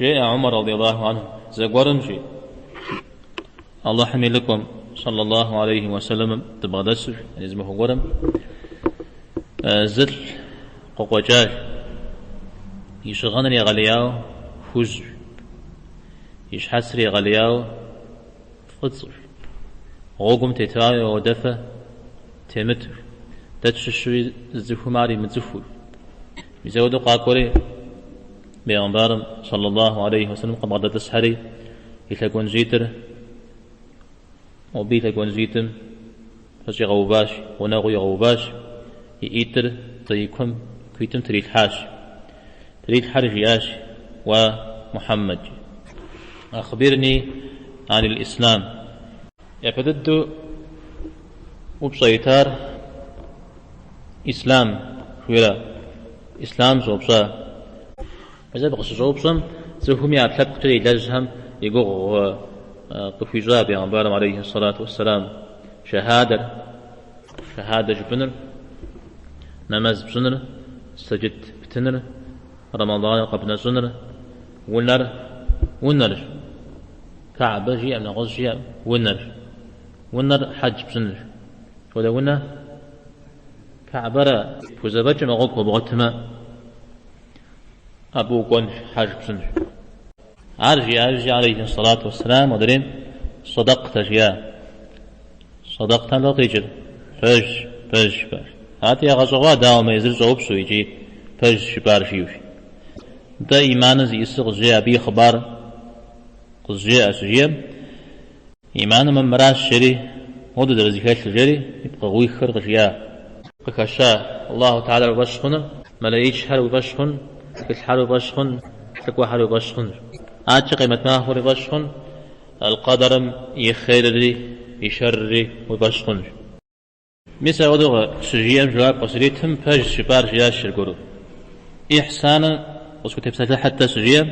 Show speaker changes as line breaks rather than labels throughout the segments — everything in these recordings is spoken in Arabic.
جاء عمر رضي الله عنه زقورم جي الله حمي لكم صلى الله عليه وسلم تبغدسر يعني اسمه قرم زل قوقجاج يشغنني غلياو فوز يشحسري غلياو فتصر غوقم تتاوي ودفة تمتر تتششوي الزفماري متزفو يزودو قاكوري بيغمبارم صلى الله عليه وسلم قبضة تسحري يتلقون زيتر وبيتلقون زيتم فشي غوباش وناغي غوباش يئتر تيكم كيتم تريد حاش تريد حرج ياش ومحمد. أخبرني عن الإسلام. يبدد وبصيتار إسلام شويرا إسلام زوبصا إذا بقص زوبصم زوهم يعتلق تري لجهم يقول قفيزا بيغمبارم عليه الصلاة والسلام شهادة جبنر نماز بسنر سجد بتنر رمضان قبل سنر ونر كعبة جي أمنا غز جي ونر حج بسنر ولا ونا كعبة فزبج مغوك وبغتما أبو قنش حج بسنر عرجي عليه الصلاة والسلام ودرين صدقت جيا صدقت لا تجر فج هاتي غزوا داو ما يزر زوب سويجي فج شبار فيوش دا إيمان زي يسق جيا بي خبار قزجيا أسجيا إيمان من مراس شري ودو درزي خيش الجري يبقى غوي خرق جيا بكشا الله تعالى وبشخن ملايش حر وبشخن كل حر وبشخن تقوى حر وبشخن عاد قيمة ما هو وبشخن القدر يخير لي يشر لي وبشخن مثل ودو سجيا جواب قصريتهم فج شبار جيا الشرقرو إحسانا وسكت بساتل حتى سجيا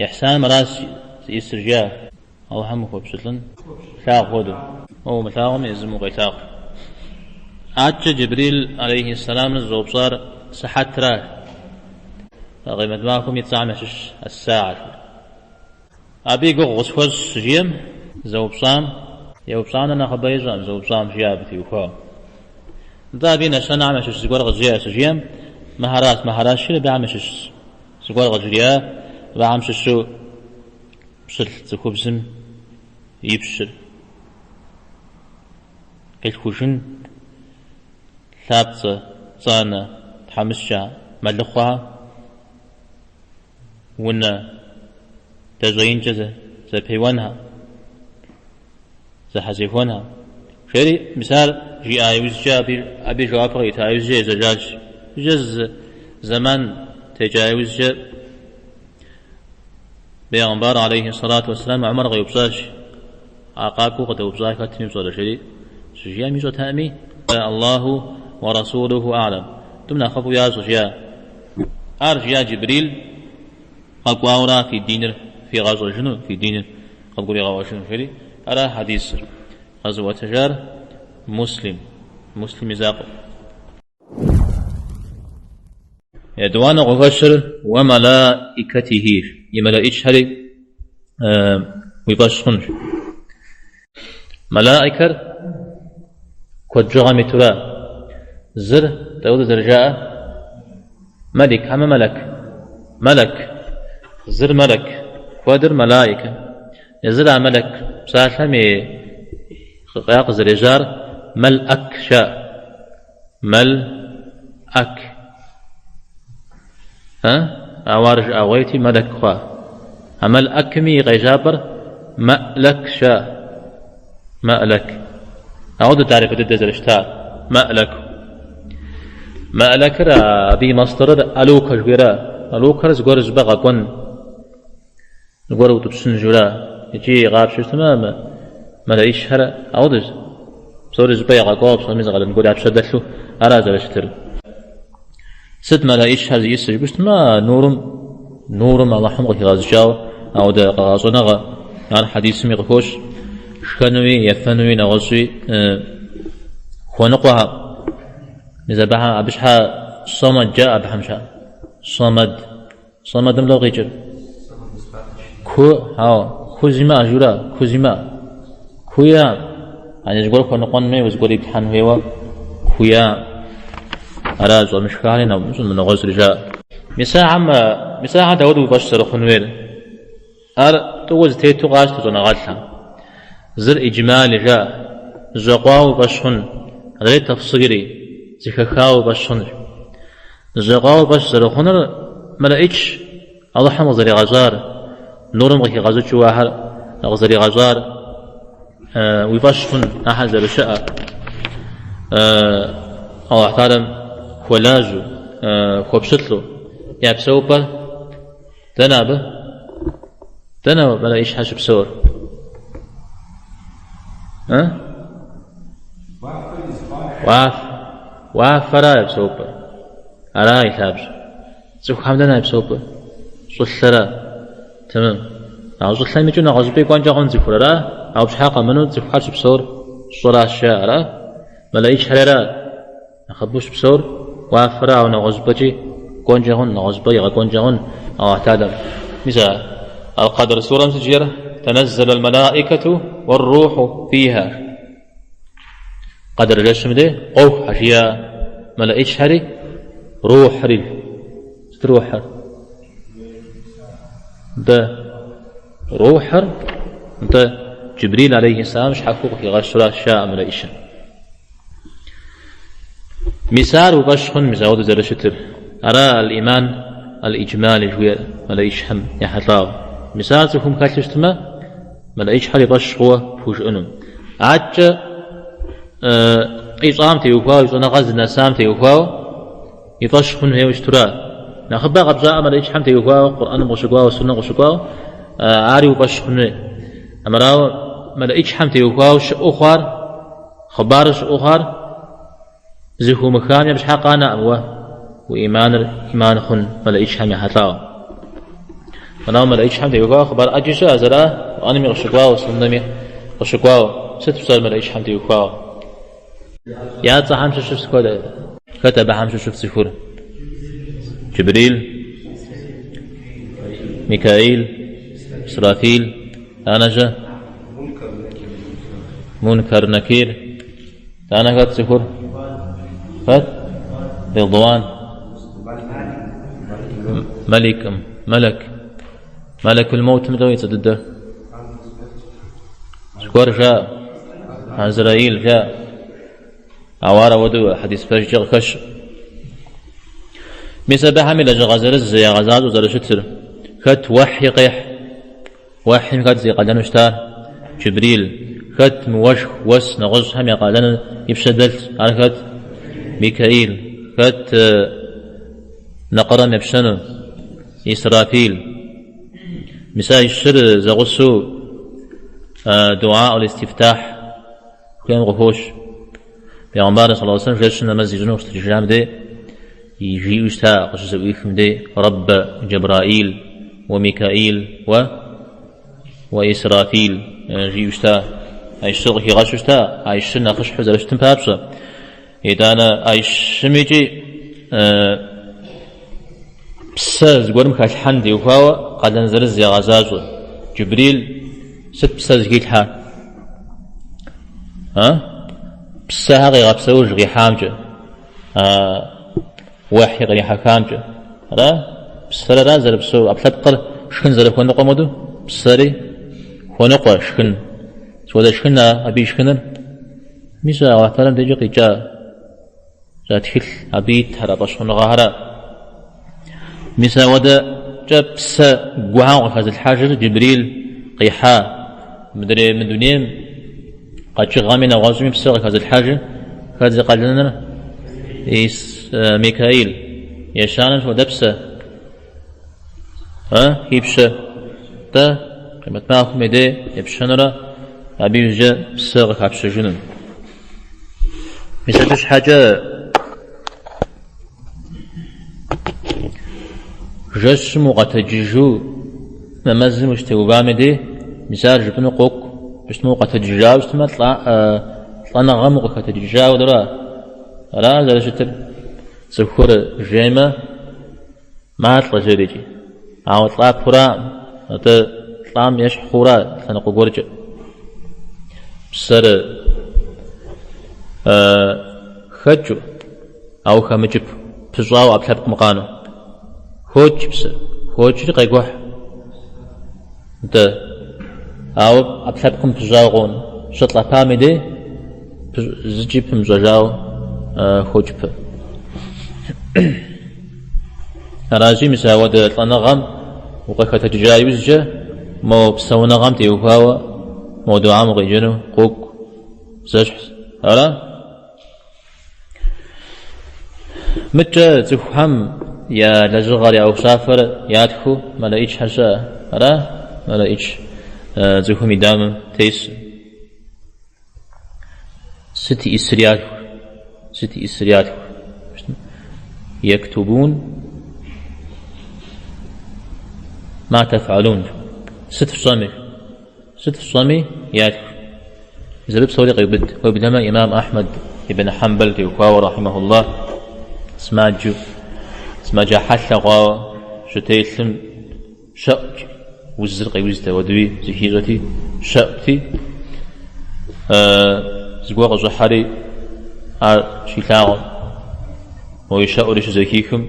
إحسان مراس يسرجا أو هم هو بشتلن ثاق ودو أو مثاهم يزمو غيثاق عاد جبريل عليه السلام الزوب صار صحت راه قيمة معكم يتسامح الساعة أبي قوغ غسوز سجيم زوب صام يوب صام أنا خبيزان زوب صام جيابتي وفا دا بينا سنة عمش سجوار غزيا سجيم مهارات شيل بعمش سجوار غزيا بعمش شو بسل تخبزم يبشر كل خوشن ثابت صانا تحمشا ملخها ونا تزوين جزء زبيوانها زحزيفونها شري مثال جي آيوز جابر أبي جواب غيت آيوز جي زجاج جز زمان تجاوز جا بيغمبار عليه الصلاة والسلام عمر غيبصاش عقاكو قد وبصاش كاتني بصورة شري سجيا ميزو تامي الله ورسوله أعلم تمنا خفو يا سجيا أرجيا جبريل قاورا في دينر في غزوة جنو في دينر قبولي غزوة جنو شري أرى حديث غزوة تجار مسلم يزاق يدوان غفشر وملائكته يملائكش هري ويباشخنش ملائكة كجغة مترا زر تقول زرجاء ملك هم ملك زر ملك قدر ملائكة يزرع ملك بسالمي قياق زرجار ملأك شاء ملأك أوارج أويتي ملك خوا ملأك مي غيجابر مألك شاء مألك أعود تعرف ضد زرشتار مألك را بي مصدر ألوك جبرا ألوك رز بغا كون نقول وتبسن جرا يجي غاب شو تمام ما ليش هلا أودز صور زبيع قاب صور مزغل نقول أبشدلو أراز بشتر ست ما ليش هذا يسر بس ما نورم الله حمق غاز جاو أو ده غازنا عن حديث ميقفوش شكنوي يفنوي نغزوي خونقها مزبها أبشها صمد جاء بحمشا صمد ملغيجر كوزيما جورا كوزيما كويا أنا جبر كون قن مي وزبر يبتحن هوا كويا أراز ومشكالنا من غزر جاء مساعة داود وبشر خنوير توز تيتو غاش تزون غالها زر إجمال جاء زقاو بشخن غير تفصيلي زكاكاو بشخن زقاو بشر خنر ملائكش الله حمد زري غزار نورم غي غزو جواهر غزري غزار ويبشخن أحد زر شاء الله تعالى كولاجو كوبشتلو يا بسوبر تنابه ملائكش حاش بسور واف فراي بسوبر أراي ثابش زوج حمدنا بسوبر صلّرا تمام أو صلّي ميجونا غزبي قان جاهون زفرا أو بشحاقة منو زفحاش بسور صلاة شارع ملايش حرارا نخبوش بسور وافرا أو نغزبجي قان جاهون نغزبي قان جاهون أو اعتادم مثال القدر سورة سجيرة تنزل الملائكة والروح فيها قدر جسم ده قوح حشيا ملائش حري روح حري روح ده روح ده جبريل عليه السلام حقوق في غشرة شاء ملائشة مثال وبشخن مزاود زرشتر أرى الإيمان الإجمال جوير ملائش هم يحطاو مثال زكم كاتشتما ملائش حري بشخوة فوش أنم عج إطعام تيوفاو يصنع غزنا سام تيوفاو يطشخن هي واشترا نخبا قبزاء ملائش حم تيوفاو قرآن غشقوا والسنة غشقوا عاري وبشخن أمراو ملائش حم تيوفاو شأخر خبارش أخر زهو مكان يبش حقانا أموه وإيمان خن ملائش حم يحطاو أنا ملائش حم تيوفاو خبار أجيشا أزرا وأنا مي غشقوا والسنة غشقوا ست بصار ملائش حم تيوفاو يا صاحب شوف سكودا كتب حمش شوف سفور جبريل ميكائيل إسرافيل أنجا منكر نكير أنا كت سفور كت رضوان ملك الموت مدوي ضد سكور جاء عزرائيل جاء عوارة ودو حديث فجر خش مسبح من غزر الزي غزاد وزر شتر خت وحي قيح وحي قد زي قدن اشتار جبريل خت موش وس نغز هم يقالن يبشدلت خت ميكائيل خت نقرن يبشنو إسرافيل مساء الشر زغسو دعاء الاستفتاح كان غفوش پیامبر صلی الله علیه و سلم جلسه نماز جنوب استجام ده يجيوشتا قصص ويفهم ده رب جبرائيل وميكائيل وإسرافيل جيوشتا أيشتغل في غشوشتا أيشنا خش حزر اشتم بابسا إذا أنا أيشميجي بساز قرم كاش حندي وفاوة قد انزل الزي غزازو جبريل ست بساز قيلها بسها غي غبسوج غي حامجة وحي غي حكامجة را بسرا رازر بسو أبلتقر شكن زر خونق مدو بسري خونق شكن سودا شكن أبي شكنر ميسا وحترم تجي قيجا جاتخل أبي تهربش خونغهرا ميسا ودا جاب بسا قوهاو غفاز الحاجة جبريل قيحا مدري من دونيم قد شغامنا وغازمي بسرعة هذه الحاجة هذا قال لنا ميكائيل يشانش ودبسة يبشة تا قيمة ما أخو ميدي يبشنرا أبي يجا بسرعة كابشة جنون مثل حاجة جسم وقتجيجو ممزم وشتوبا ميدي مثال جبنو قوك بسمو قتجيجاو ثم طلعنا غمق قتجيجاو درا را زال شتر سكور جيمة ما طلع جريجي أو طلع برا طعم يش خورا سنقو قرج بسر خجو أو خمجب بزواو أبلاب مقانو خوج بسر خوج رقيقوح ده أو أبلابكم بزواغون شطلا بامدي زجيب مزواجاو خوج ب راجي مساواد الطنغم وقفة تجايز جا مو بسونا غم تيوفاوا موضوع مغيجنو قوك زجح ألا متى تفهم يا لزغر يا أوسافر يا تخو ما لقيتش حشا ألا ما لقيتش زخو ميدام تيس ستي إسريات يكتبون ما تفعلون ست في صمي ياتك زبب صولي قيبد وبدما إمام أحمد ابن حنبل تيوكاو رحمه الله اسماجا حتى غاو شتيسم شأك وزرق وزتا ودوي زهيغتي شأتي زقوق زحري شيلاغ ويشاء ليش زكيكم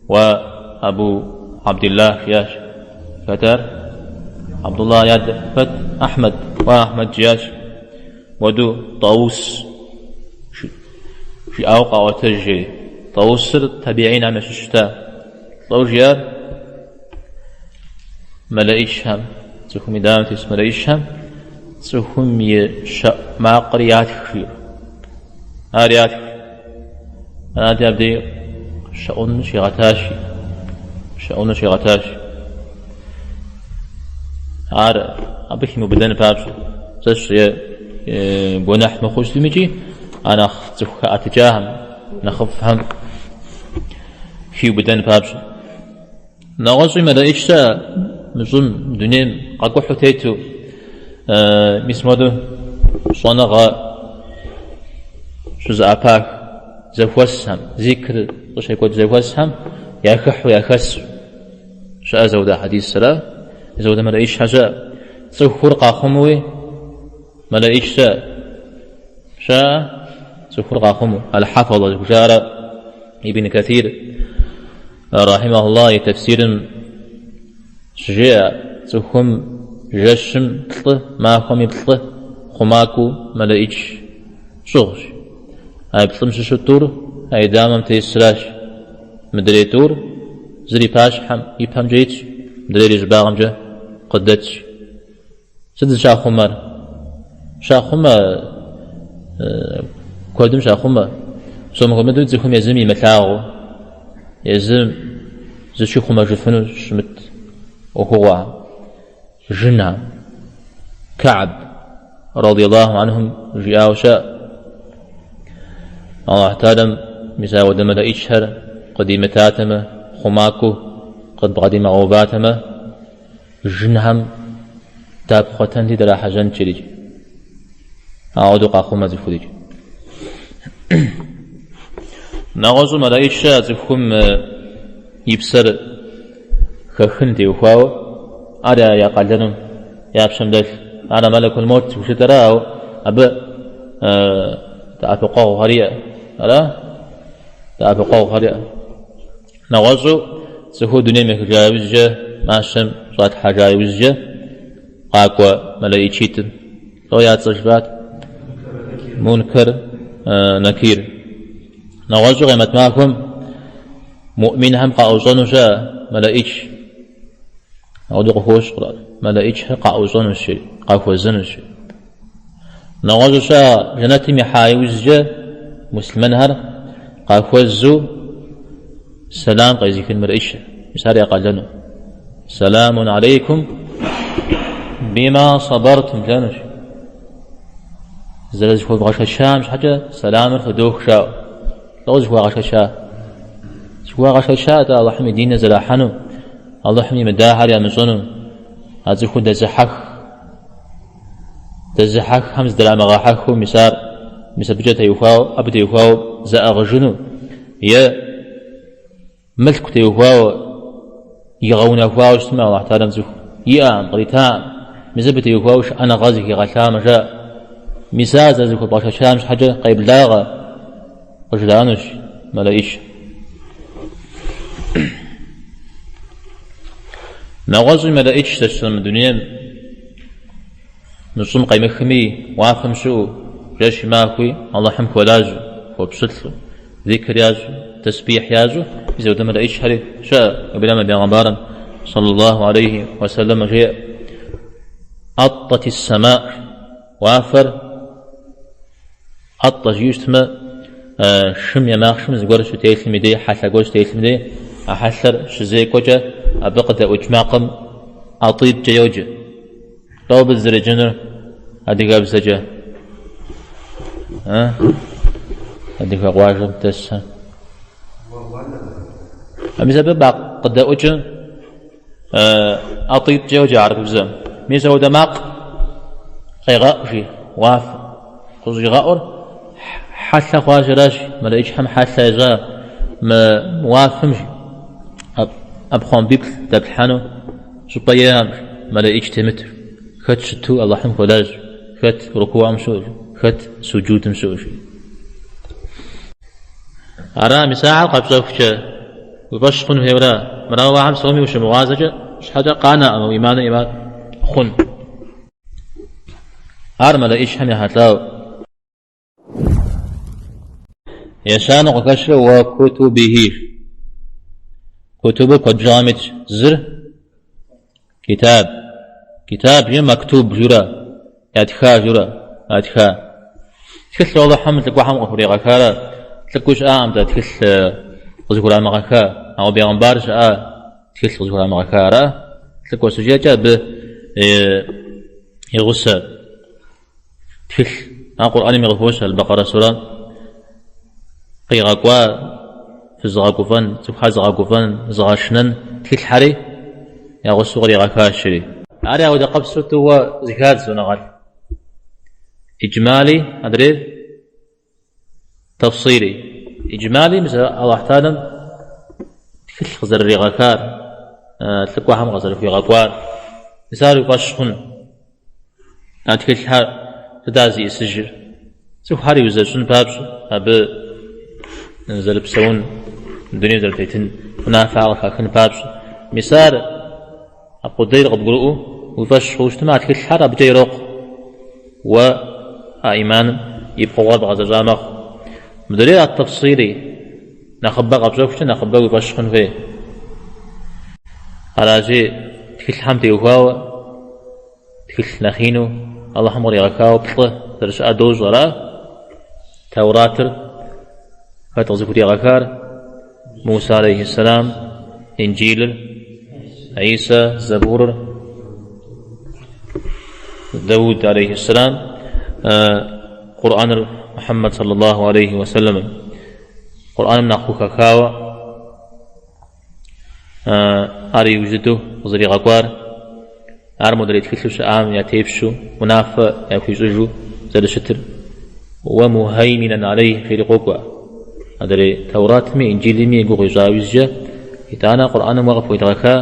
وأبو عبد الله ياش فتر عبد الله ياد فت أحمد وأحمد جياش ودو طاووس في أوقع وتجي طاووس تابعين عن الشتاء طاووس جيار ملايش هم تخم دام تس ملايش هم تخم يشاء ما قريات خير آريات أنا تبدي شؤون شغتاش عار أبيك مبدأ بابس زش بونح مخوش لمجي أنا خذ أتجاهم نخفهم في بدن بابس نغزي ماذا إيشا مزون دنيم قاقو حتيتو مسمودو صنغا شوز أباك زفوسهم ذكر وش يقول زفوسهم يكحو يكسر شاء زودا حديث سلا زودا ما لقيش حاجة صفور قاخموي ما لقيش شاء صفور قاخمو الحافظ الجارة ابن كثير رحمه الله تفسير شجاع صخم جشم طل ما خمي طل خماكو ما لقيش شغش أي بطلمش شطور أي دامم تيسراش مدري تور زري باش حم يفهم جيتش مدري رجباغم جا قدتش سد شاخمر كودم شاخمر سوما كمدو زخم يزم يمتاغو يزم زشي خمر جفنو شمت وهو جنة كعب رضي الله عنهم جاء وشاء الله تعالى مسا ودم لا إشهر قديمتاتما خماكو قد قديم غوباتما جنهم تاب ختن دي دلا حجن تشريج أعود قاخما زفوديج نغزو ملايشة زفهم يبسر خخن دي وخاو أرى يا قلدنم يا بشمدل أنا ملك الموت وشتراو أبا تأفقه هريا ألا تأفقه هريا نغزو سهو دنيا مكجاوز جا ماشم صات حجاوز جا قاقوا ملايشيت رويات صجبات منكر نكير نغزو غيمت معكم مؤمن هم قاوزانو جا ملايش أودي قفوش قرار ملايش قاوزانو شي قاوزانو شي نغزو شا جناتي محايوز جا مسلمان هر قاوزو سلام قيزيك المرئيشة مثال يقال سلام عليكم بما صبرتم جانوش زلز هو بغش الشام حاجة سلام فدوخ شاو لغز هو غش الشام هو غش الشام الله حمي دين زلاحنو الله حمي مداهر يا مزونو هذا خود دزحك همز دلام غاحكو مسار بجت يوفاو أبد يوفاو زأغجنو يا ملك تيوفاو يغون أفواو اسمع الله تعالى مزوخ يام قريتام مزبت يكوش أنا غازك غشام جاء مساز أزكو باشا حاجة قيب لاغة وجدانش ملايش نغازي ملايش تسلم الدنيا نصوم قيمخمي وافهم شو جاش ماكوي الله حمك ولازو وبسطلو ذكر يازو تسبيح يازو إذا ودم ملايش حري شاء بلما بيغمبارا صلى الله عليه وسلم جاء أطت السماء وافر أطت يجتمع شم يماخ شم زغور شو تيسلم دي حتى غوش تيسلم دي أحسر شزي كوجا أبقد أجماقم أطيب جيوجا لو بالزرجنر هذه قاب سجا هذه قواجم تسا أمي بقى قد أجن أطيب جيوجا عرب زم ميزا ودماق غيغاء شي واف خذ غاور حتى خواجراش ما لقيتش هم حتى يزا ما موافمش أبخون بيبل دبحانو سبيام ما لقيتش تمتر خد شتو الله حمك ولاج خد ركوع مسوج خد سجود مسوج أرى مساعة قبضوكش وبشقن هورا مراوا عم صومي وش موازجة مش حاجة قانا أو إيمان خن أرى ما لقيتش هم يحتلاو يسان وكشر وكتبه كتب قد جامت زر كتاب يا مكتوب جرا أدخا جرا أدخا تكل الله حمد لك وحم غفري غكارا تكوش دا تكل غزكورا مغكا أو بيغنبارش تكل غزكورا مغكارا تكوش سجاجة ب يغسى تكل القرآن مغفوش البقرة سورة قيغاكوا في الزغاكوفان تبخا زغاكوفان زغاشنن تكل حري يغسو غري غكاشري أري أود قبسته هو زكاة سنغال إجمالي أدري تفصيلي إجمالي مثل الله تعالى تكل خزر الرغاكار تلقوا هم غزر في غاكوار مثال يقاشخن تكل حار تدازي السجر سوف حاري وزرسون بابس أبي نزل بسون الدنيا زرتيتن هنا فعل خاكن بابس مثال أقدر قبلوا وفش وجتمع تكل حار أبجي روق وإيمان يبقى وضع غزرامخ مدري التفصيلي نخبى قبضوكش نخبى وفشخن فيه على جي تكل حمد يوكاو تكل نخينو الله حمر يغكاو بطله درش أدوز ولا توراتر فتغزكو يغكار موسى عليه السلام إنجيل عيسى زبور داود عليه السلام قرآن محمد صلى الله عليه وسلم قرآن من أخوك كاوى أري وجده وزري غقوار أرمو دريت كسوش آم يتيبشو منافع يكوزجو زاد شتر ومهيمنا عليه في رقوقوا أدري توراة مي إنجيل مي يقوغ يزاوزجا إتانا قرآن مغفو يتغكا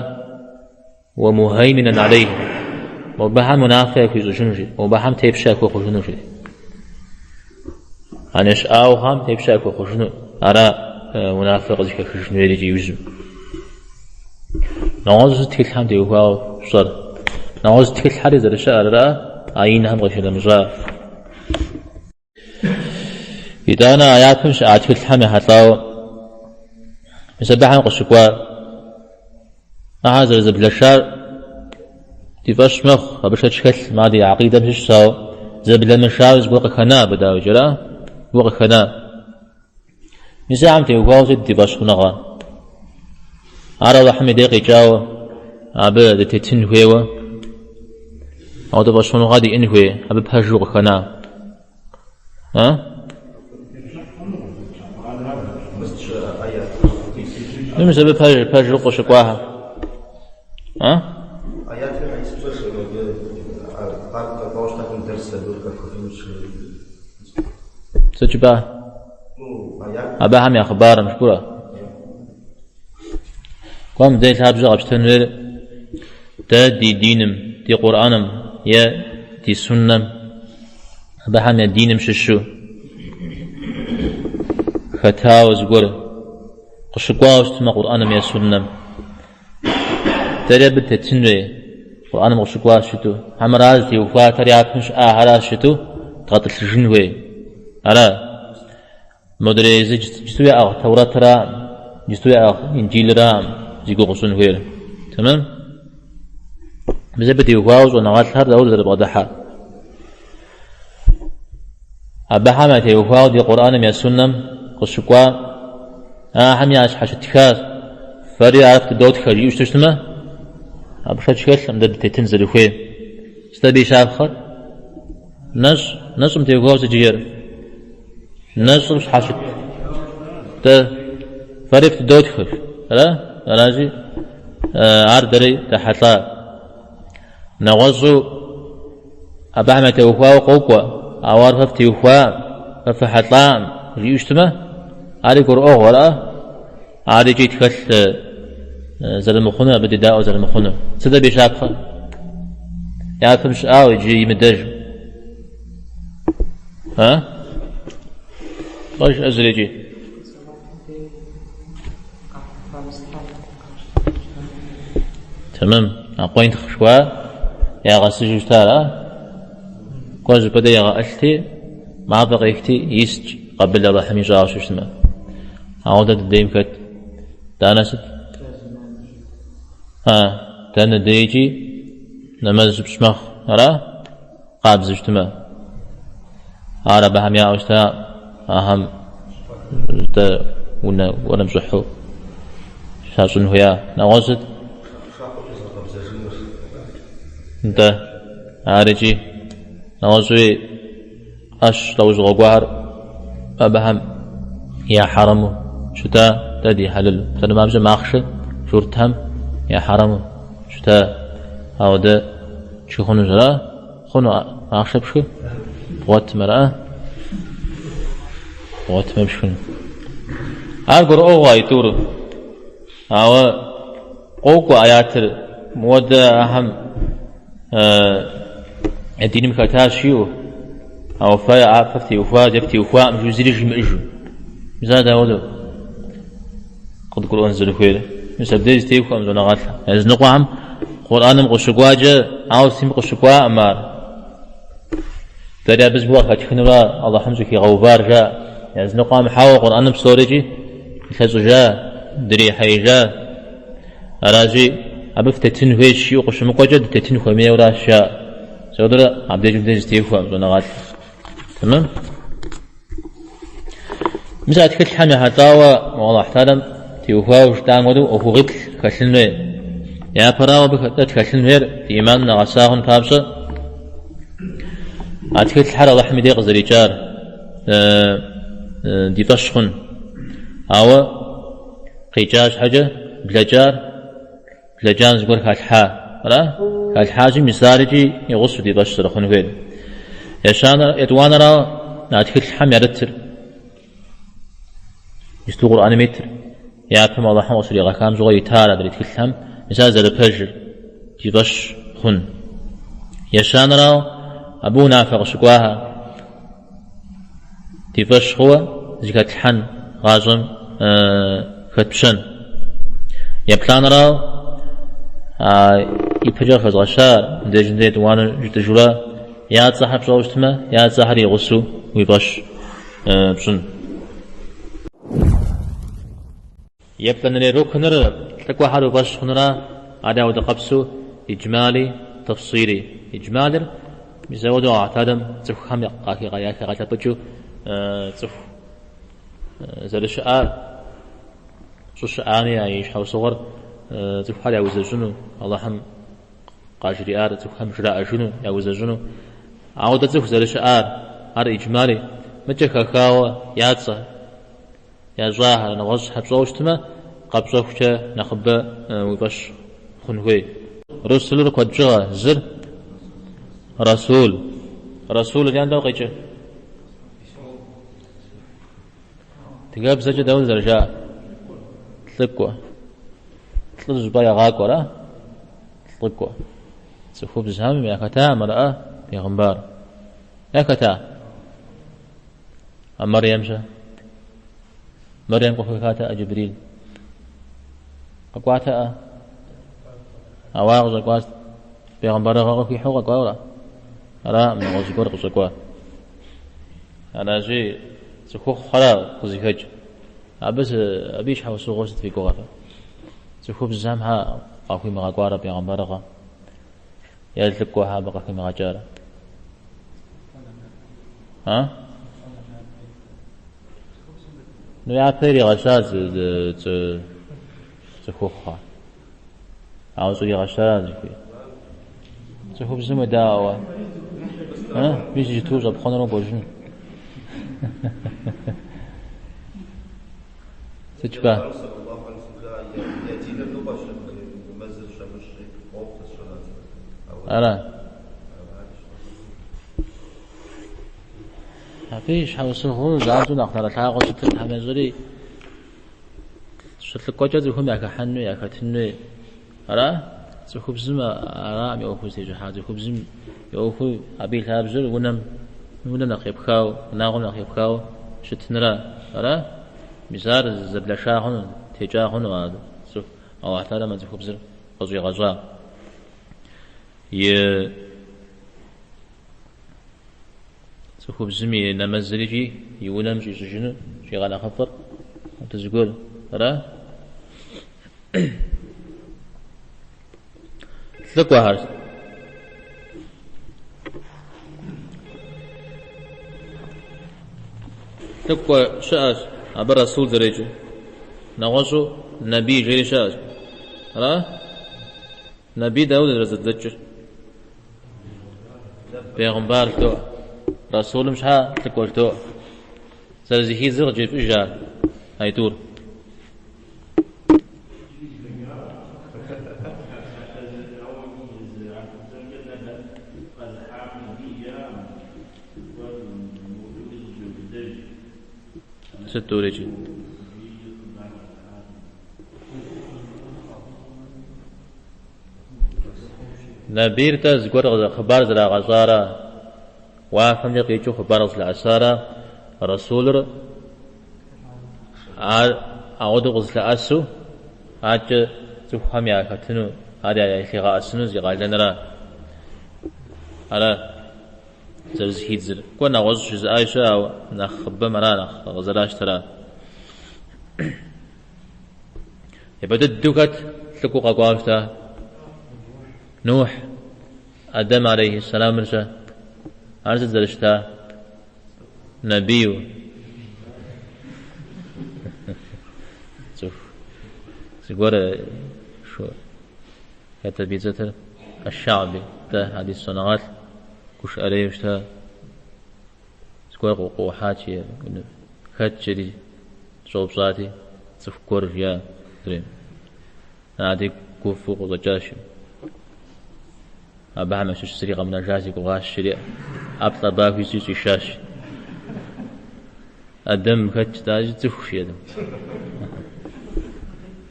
ومهيمنا عليه وبحام منافع يكوزجنجي وبحام تيبشا يكوزجنجي أناش هم تيبشا يكوزجنو أرى منافق ذيك خشنو يجي يوزم نعوز تكل حمد يوكاو صار نعوز تكل حري زر شارع عين هم غشنا مجا إذا أنا آياتهم شاعت تكل حمد حتلاو مسبحان قشكوا هذا زبل الشار تفش مخ أبشر شكل ما دي عقيدة مش ساو زبل من شار زبق خنا بدأ جرا زبق خنا مساهم تيوكاو زد تفش خناغا أرى الله حمد يقي جاو أبدا تتن هوا أو تفشون غادي إنهوي أبي بهجوق خنا ها نمس أبي بهجوق شكواها ها سجبا أبا هم أخبار مشكورة قام زي تابجا قبشتن تا دي دينم دي قرآنم يا دي سنم بحام يا دينم ششو فتاوز قول قشقواوش تما قرآنم يا سنم ترى بتتنري قرآنم قشقواوش شتو همراز دي وفاتر يعطنش آهراز شتو تغطل الجنوي على مدري زي جستويا أغ توراة رام جستويا أغ إنجيل رام زيقو قصون وير تمام بزبدي وفاوز ونغات هر دور ذرب غدحا أبها ما تيوفاو دي قرآن من السنة قصقوا هم يعش حش اتخاذ فري عرفت دوت خري وش تشتمه أبشر شكل مدد تتنزل خوي استبي شاف خر نص تيوفاو سجير نص حش ت فري في دوت خر لا راجي عردري تحتا نغزو أبها ما تيوفاو قوقوا أوار ففتيوفا ففتحطام ريشتما علي قرآن ولا علي جيت خل زلمخونه بدي داو زلمخونه سدا بيشاقة يعرف مش يجي مدج ها باش أزل يجي تمام أقوين تخشوا يا غسج تارا كوز بدأ يغأشتي ما بقيتي يسج قبل الله حمي جاوش اسمه عودة الديم كت دانست تان ديجي نماز بشمخ را قابز اجتماع على بهم يا أشتا أهم تا ونا مزحو شاسون هيا نوازد انت عارجي نوازوي أش لوز غوار أبهم يا حرم شتا تدي حلل تنا ما بجا ماخش شورتهم يا حرم شتا أو ده شو خنو جرا خنو أخشب شو بغت مرأة بغت مبشون أقول أوه يطور أو قوق آيات مود أهم الدين مكتاز شيو أو فا عفتي وفا جفتي وفا مجوزيرج مأجو مزاد هذا قد قرآن زل خير مسبدي استيقظ أم زنا غاتلا إذا نقوم قرآن مقشقوا جا أو سيم قشقوا أمار ترى بس بوا خاتخنوا الله حمزه كي غوبار جا إذا نقوم حاول قرآن بسورجي خزو جا دري حي جا أراجي أبفت تنوي شيء قشمقوا جا تتنوي مية ولا شاء سودرا عبد الجود استيقظ أم زنا غاتلا تمام مسألة كل حمي هتاوى والله احترم تيوفاوش تعمدو أو غير كشلنوير يا براو بكتات كشلنوير في إيماننا غساهم تابسة أتكل الحرة رحمي دي غزري جار دي فشخن أو قيجاج حاجة بلا جار بلا جان زقور كالحا لا كالحاجي مسارجي يغصو دي فشخ خنوير يشان يتوانا را أتكل الحمي يرتر يستو قرآن متر يا فهم الله حمص لي غكام زغي تارا دري تكلم مساز البجر تبش خن يشان را أبو نافع شقواها تبش هو زكاة الحن غازم فتبشن يبلان را يبجر خز غشار دجن ديت وانا جتجولا يا تصاحب صوشتما يا تصاحب يغسو ويبش بشن يبقى نرى ركنر تقوى حرو باش خنرا عدا ودا قبسو إجمالي تفصيلي إجمالي بزودو اعتادم تفو خم يقاكي غاياكي غايتا بجو تفو زال الشعار شو الشعاني عيش حو صغر تفو حال يعوز الجنو الله هم قاجري آر تفو خم شراء جنو يعوز الجنو عودة تفو زال الشعار هذا إجمالي مجا كاكاوة ياتسا يا ظاهر نغز حبصوشتما قبصوشتا نخبا ويبش خنوي رسول ركوت جغا زر رسول يعني دو قيجا تقاب زجا دون زرجا تلقوا تلز بايا غاقوا را طقوا سخوب زهم يا كتا مرأة بيغمبار يا كتا مريم شا مريم قفكاتا جبريل قواتا أواغ قواس بيغمبار غاغ في حوغ قوالا أرى من غزقور قزقوا أنا جي سخوخ خلا قزيكج أبس أبيش حوسو غوست في قوافة سخوب زهم ها قاكوي مغاقوارا بيغمبار غا يلتقوا ها بقاكوي مغاجارا ها نوع بيري غشاز تخوخها عاوزو يغشاز في تخوف زم داوا ها بيجي توجا بخونرو بوجن تشبه أنا فيش حوسه هو زعلتنا أخطر الحاقة شتل حمزري شتل قجز هم ياك حنو ياك تنو أرى زخوب زم أرى أم يأخذ سيجو حاجة زخوب زم يأخذ أبي الهابزر ونم نقيب خاو ناغم نقيب خاو شتنرا أرى مزار زبلشاهن تجاهن وهذا أو أحتاج ما زخوب زر قزوي غزا سخوب زمي نمزرجي يولم جي سجن شي غانا خفر تزقول راه تلقوا هارس تلقوا شاش عبر رسول درجه نغوصو نبي جري شاش راه نبي داود رزدجر پیغمبر تو رسول مش ها تقولتو سرزي زغ جيب إجار هاي تور ستوريجي نبير تزقر خبر زرا غزارة وافهم يقيجو خبر العسارة رسول أعود غزل أسو أج تفهم يا كتنو هذا يا أخي غاسنو زي غالنا على زرزهيد زر كنا غز جزء عائشة نخب مرا نخ غزلاش ترى يبدأ الدوكت تلقوا قاقوافتا نوح آدم عليه السلام رجع عرض درشتا نبيو شوف سيقول شو كتب بيزتر الشعبي ده هذه الصناعات كوش عليه وشتا سيقول قوحاتي خدشري صوب صاتي تفكر فيها دريم هذه كوفو قضجاشي أبها ما شو سريقة من الجازي وغاش شريع أبطل باكي سيسي شاش الدم كتش تاج تفوش يدم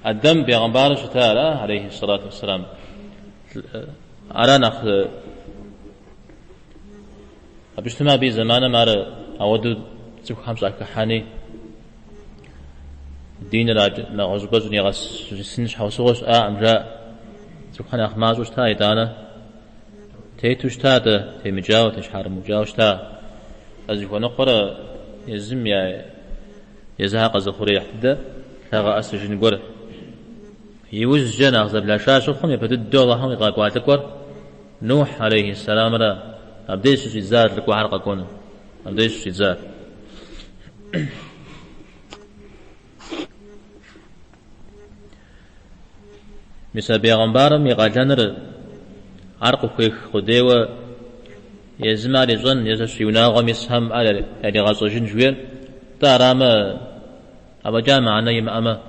الدم بيغمبار شتالا عليه الصلاة والسلام أرانا أبشتما بي زمانا مارا أودو تفو خمسة كحاني دين نغزبز نغس سنش حوصوغش أمجاء تفو خاني أخمازوش تاي دانا تيتوش تادا تيمجاو تشحار مجاوش تا أزيكو نقرأ يزم يزهق زخوري يحتدا تاغا أسجن قرأ يوز جنا أغزب لاشاش وخم يبدد دولهم يقاقوا تكور نوح عليه السلام را أبديش يزار لكو حرقا كون أبديش يزار مثل بيغمبارم يقاجنر عرق خيخ خديوة يزمار يظن يزشيونا غميسهم على يعني غاصوجين جوير تاراما أبا جامع عنا يمأما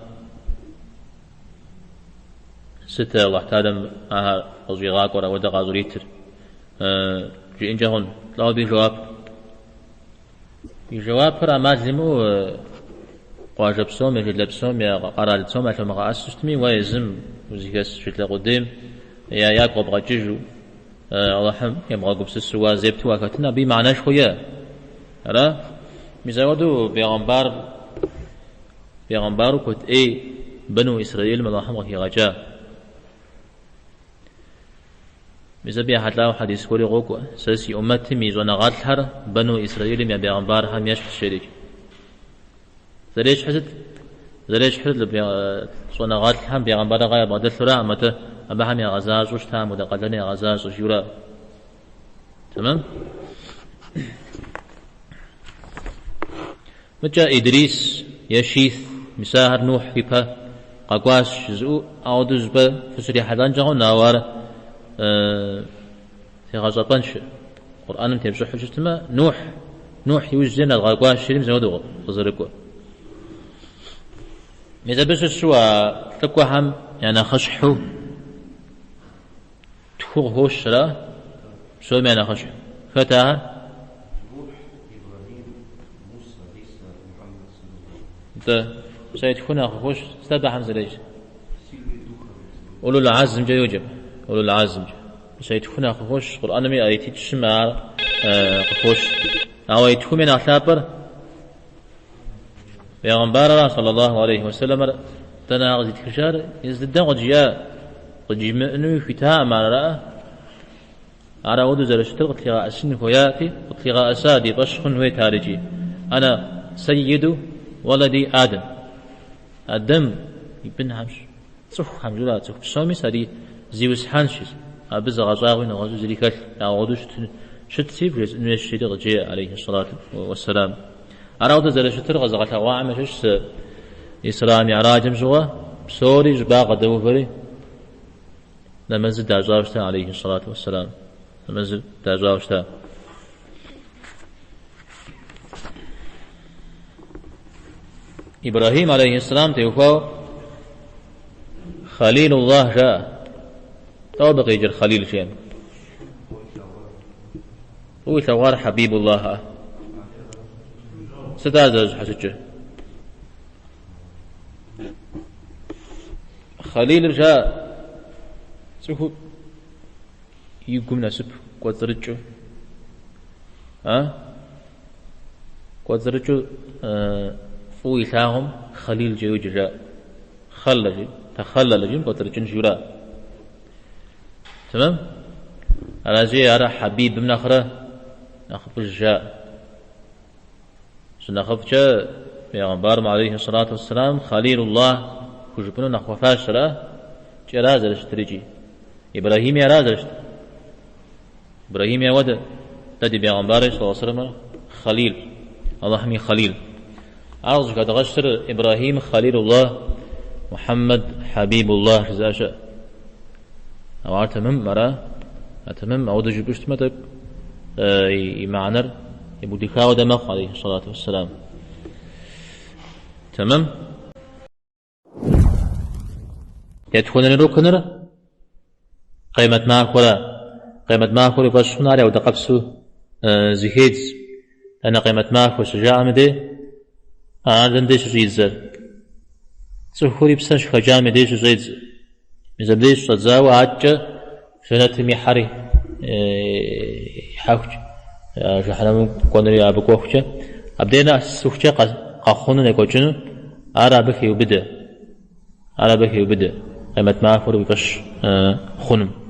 ستة الله تعالى معها غزيغاك ورا ودا غازوريتر جي إنجاهون تلاو بجواب فرا مازمو قواجب سوم يجلب سوم يا قرال سوم عشان مغاس تشتمي ويزم وزيكاس شتلا قديم يا ياكوب غججو الله حم يبغى قبس السوا زبتوا كتنا بمعنى شوية را مزودو بيغمبار كت بنو إسرائيل من الله حم غجا مزبي حتلاو حديث كوري غوكو ساسي أمتي ميزونا غاتلحر بنو إسرائيل من بيغمبار هم يشف الشريك زليش حسد صونا غاتلحر بيغمبار غاية بغدل ثراء متى أبهم يا غزاز وشتام ودقلني غزاز وشيورا تمام متى إدريس يشيث مساهر نوح فيبا قاقواس جزء أعودز بفسري حدان جاهو ناوار في غزابانش قرآن تيبسو حجتما نوح يوزين الغاقواس شريم زودو غزرقوا إذا بس السوا تقوى هم يعني خشحو تخوغ هوش لا سوى معنى خشحو فتاها ده سيدخون أخوش استبع حمزة ليش أولو العزم جا يوجب أولو العزم سيدخون أخوش قرآن مي آيتي تشمع أخوش أو يدخون من أحلابر بيغمبار صلى الله عليه وسلم تنا غزيت كشار يزددن قد جمعنو فتاة مع رأى على ودو زرشتر قد لغاء السن هوياتي قد لغاء أسادي بشخن هوي تارجي أنا سيد ولدي آدم الدم يبن همش صح حمجولات صح بسومي سادي زيوس حانشيس أبز غزاوين وغزو زريكال أعودو شتسيب إنو يشتري غجي عليه الصلاة والسلام على ودو زرشتر غزغة واعمشش إسراء معراج مزوا بسوري جباق دوفري لمنزل دعزاوشتا عليه الصلاة والسلام لمنزل دعزاوشتا إبراهيم عليه السلام تيوفاو خليل الله جاء تو بقي يجر خليل شيء هو ثوار حبيب الله ستازج حسجه خليل جاء سوف يقوم نسب قدرجو قدرجو فوي ثاهم خليل جوج جاء تخلل جيم قدرجن جورا تمام على زي على حبيب من آخره نخف جاء سنخف جاء بيغمبار عليه الصلاة والسلام خليل الله كجبنو نخوفاش را جاء رازلش تريجي إبراهيم يا رازلش إبراهيم يا ود تدي بيغمبار صلى الله عليه وسلم خليل الله حمي خليل عرض قد غشر إبراهيم خليل الله محمد حبيب الله جزاشا أو أتمم مرا أتمم أو دجبشت متى يمعنر يبو دكاو دمخ عليه الصلاة والسلام تمام يدخلن الركن قيمة ما خوري باشون عليه ودقبسو زهيد أنا قيمة ما وشجاع مدي أنا ديش جيزر سخوري بسنش خجام ديش زيد مزبديش صدزاو عجة شنات ميحري حوج شحنا قنري أبقوخش أبدينا سوخش قاخون نكوشنو عربك يبدأ قيمة ما خوري بكش خنم